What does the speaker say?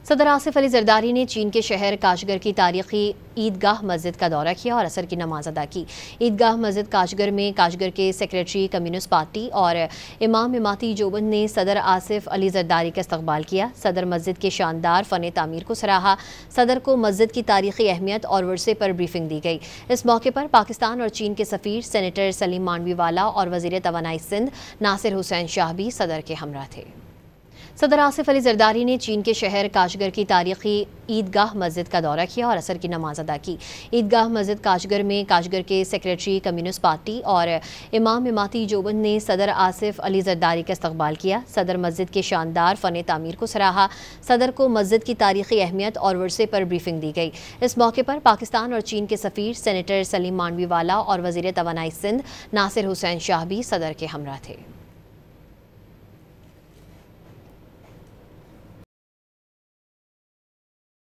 صدر آصف علی زرداری نے چین کے شہر کاشگر کی تاریخی عیدگاہ مسجد کا دورہ کیا اور عصر کی نماز ادا کی۔ عیدگاہ مسجد کاشگر میں کاشگر کے سیکریٹری کمیونسٹ پارٹی اور امام اماتی دیوبند نے صدر آصف علی زرداری کا استقبال کیا۔ صدر مسجد کے شاندار فن تعمیر کو سراہا۔ صدر کو مسجد کی تاریخی اہمیت اور ورثے پر بریفنگ دی گئی۔ اس موقع پر پاکستان اور چین کے سفیر سینیٹر سلیم مانوی والا اور وزیر توانائی سندھ ناصر حسین شاہ بھی صدر کے ہمراہ تھے۔ صدر آصف علی زرداری نے چین کے شہر کاشگر کی تاریخی عیدگاہ مسجد کا دورہ کیا اور عصر کی نماز ادا کی۔ عیدگاہ مسجد کاشگر میں کاشگر کے سیکریٹری کمیونسٹ پارٹی اور امام اماتی دیوبند نے صدر آصف علی زرداری کا استقبال کیا۔ صدر مسجد کے شاندار فن تعمیر کو سراہا۔ صدر کو مسجد کی تاریخی اہمیت اور ورثے پر بریفنگ دی گئی۔ اس موقع پر پاکستان اور چین کے سفیر سینیٹر سلیم مانوی والا اور وزیر توانائی سندھ ناصر حسین شاہ بھی صدر کے ہمراہ تھے۔